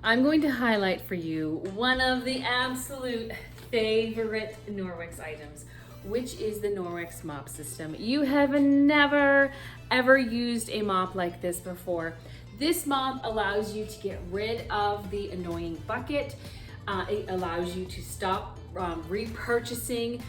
I'm going to highlight for you one of the absolute favorite Norwex items, which is the Norwex Mop system. You have never, ever used a mop like this before. This mop allows you to get rid of the annoying bucket. It allows you to stop repurchasing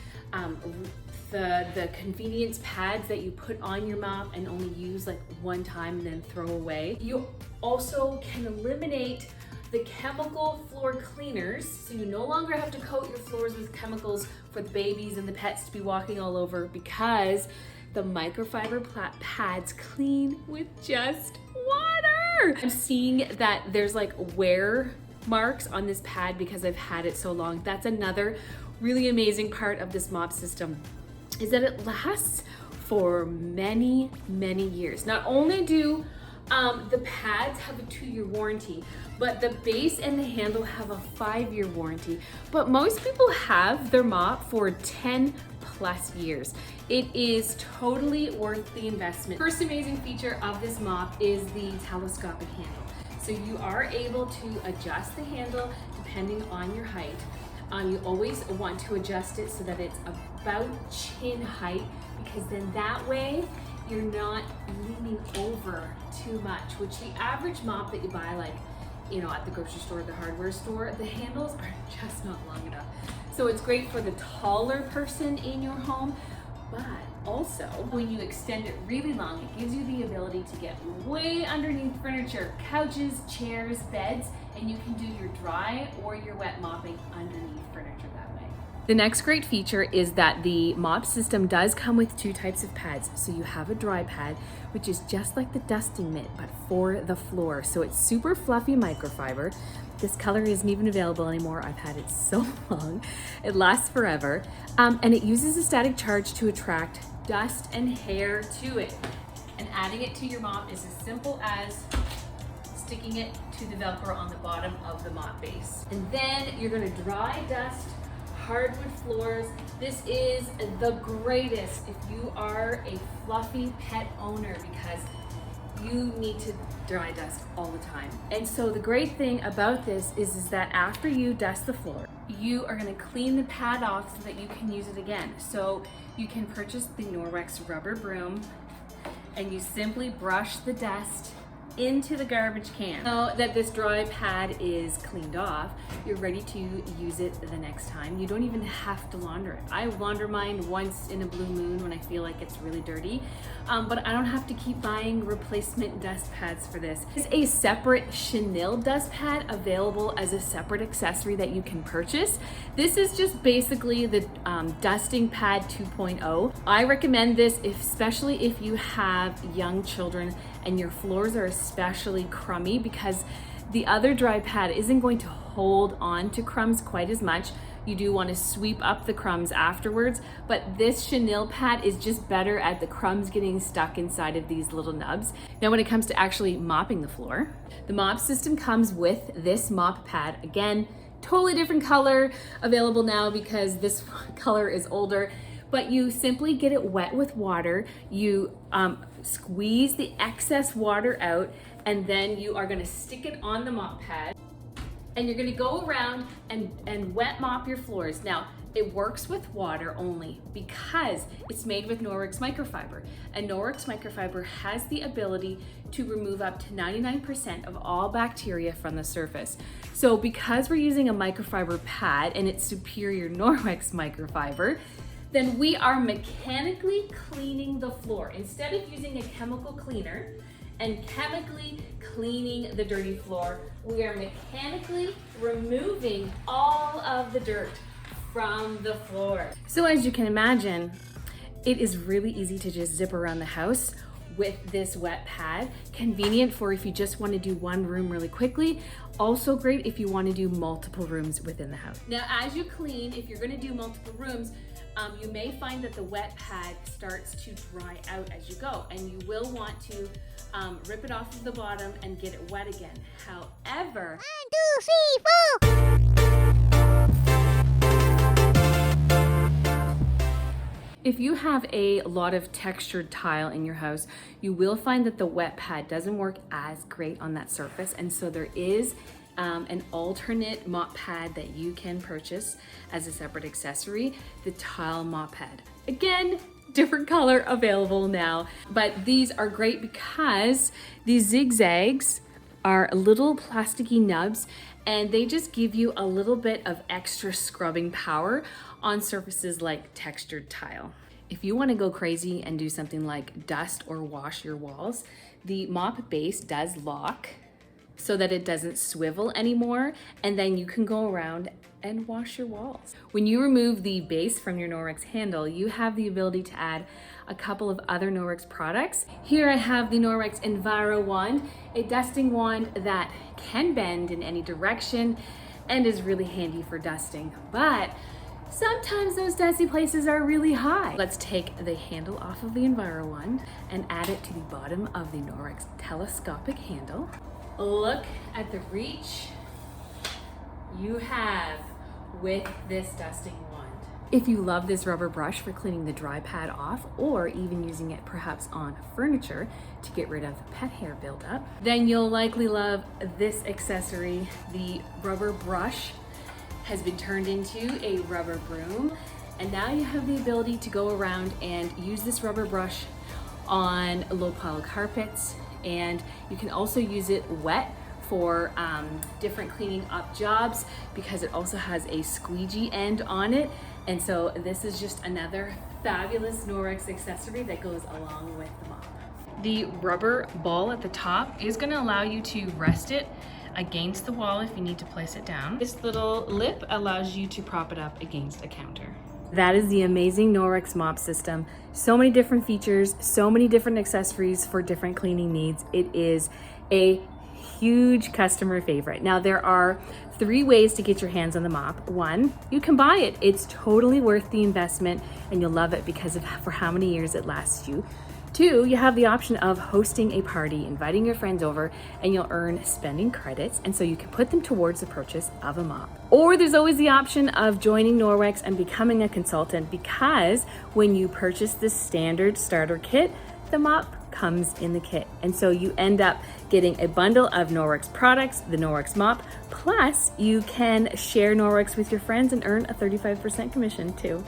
the convenience pads that you put on your mop and only use like one time and then throw away. You also can eliminate the chemical floor cleaners, so you no longer have to coat your floors with chemicals for the babies and the pets to be walking all over, because the microfiber pads clean with just water. I'm seeing that there's like wear marks on this pad because I've had it so long. That's another really amazing part of this mop system, is that it lasts for many, many years. Not only do the pads have a 2-year warranty, but the base and the handle have a 5-year warranty. But most people have their mop for 10 plus years. It is totally worth the investment. First amazing feature of this mop is the telescopic handle. So you are able to adjust the handle depending on your height. You always want to adjust it so that it's about chin height, because then that way you're not leaning over too much, which the average mop that you buy, like, you know, at the grocery store, the hardware store, the handles are just not long enough. So it's great for the taller person in your home, but also when you extend it really long, it gives you the ability to get way underneath furniture, couches, chairs, beds, and you can do your dry or your wet mopping underneath furniture that way. The next great feature is that the mop system does come with 2 types of pads. So you have a dry pad, which is just like the dusting mitt, but for the floor. So it's super fluffy microfiber. This color isn't even available anymore. I've had it so long. It lasts forever. And it uses a static charge to attract dust and hair to it. And adding it to your mop is as simple as sticking it to the Velcro on the bottom of the mop base. And then you're gonna dry dust hardwood floors. This is the greatest if you are a fluffy pet owner, because you need to dry dust all the time. And so the great thing about this is that after you dust the floor, you are gonna clean the pad off so that you can use it again. So you can purchase the Norwex rubber broom and you simply brush the dust into the garbage can. Now that this dry pad is cleaned off, you're ready to use it the next time. You don't even have to launder it. I launder mine once in a blue moon when I feel like it's really dirty, but I don't have to keep buying replacement dust pads for this. There's a separate chenille dust pad available as a separate accessory that you can purchase. This is just basically the dusting pad 2.0. I recommend this especially if you have young children and your floors are especially crummy, because the other dry pad isn't going to hold on to crumbs quite as much. You do want to sweep up the crumbs afterwards, but this chenille pad is just better at the crumbs getting stuck inside of these little nubs. Now when it comes to actually mopping the floor, the mop system comes with this mop pad. Again, totally different color available now because this color is older. But you simply get it wet with water, you squeeze the excess water out, and then you are gonna stick it on the mop pad, and you're gonna go around and wet mop your floors. Now, it works with water only because it's made with Norwex microfiber, and Norwex microfiber has the ability to remove up to 99% of all bacteria from the surface. So because we're using a microfiber pad and it's superior Norwex microfiber, then we are mechanically cleaning the floor. Instead of using a chemical cleaner and chemically cleaning the dirty floor, we are mechanically removing all of the dirt from the floor. So as you can imagine, it is really easy to just zip around the house with this wet pad. Convenient for if you just want to do one room really quickly. Also great if you want to do multiple rooms within the house. Now, as you clean, if you're going to do multiple rooms, you may find that the wet pad starts to dry out as you go, and you will want to rip it off of the bottom and get it wet again. However, 1, 2, 3, 4. If you have a lot of textured tile in your house, you will find that the wet pad doesn't work as great on that surface, and so there is an alternate mop pad that you can purchase as a separate accessory, the tile mop pad. Again, different color available now, but these are great because these zigzags are little plasticky nubs and they just give you a little bit of extra scrubbing power on surfaces like textured tile. If you want to go crazy and do something like dust or wash your walls, the mop base does lock so that it doesn't swivel anymore, and then you can go around and wash your walls. When you remove the base from your Norwex handle, you have the ability to add a couple of other Norwex products. Here I have the Norwex Enviro wand, a dusting wand that can bend in any direction and is really handy for dusting, but sometimes those dusty places are really high. Let's take the handle off of the Enviro wand and add it to the bottom of the Norwex Telescopic handle. Look at the reach you have with this dusting wand. If you love this rubber brush for cleaning the dry pad off, or even using it perhaps on furniture to get rid of pet hair buildup, then you'll likely love this accessory. The rubber brush has been turned into a rubber broom, and now you have the ability to go around and use this rubber brush on low pile carpets, and you can also use it wet for different cleaning up jobs because it also has a squeegee end on it. And so this is just another fabulous Norwex accessory that goes along with the mop. The rubber ball at the top is going to allow you to rest it against the wall if you need to place it down. This little lip allows you to prop it up against a counter. That is the amazing Norwex mop system. So many different features, so many different accessories for different cleaning needs. It is a huge customer favorite. Now there are 3 ways to get your hands on the mop. 1, you can buy it. It's totally worth the investment and you'll love it because of for how many years it lasts you. 2, you have the option of hosting a party, inviting your friends over, and you'll earn spending credits, and so you can put them towards the purchase of a mop. Or there's always the option of joining Norwex and becoming a consultant, because when you purchase the standard starter kit, the mop comes in the kit. And so you end up getting a bundle of Norwex products, the Norwex mop, plus you can share Norwex with your friends and earn a 35% commission too.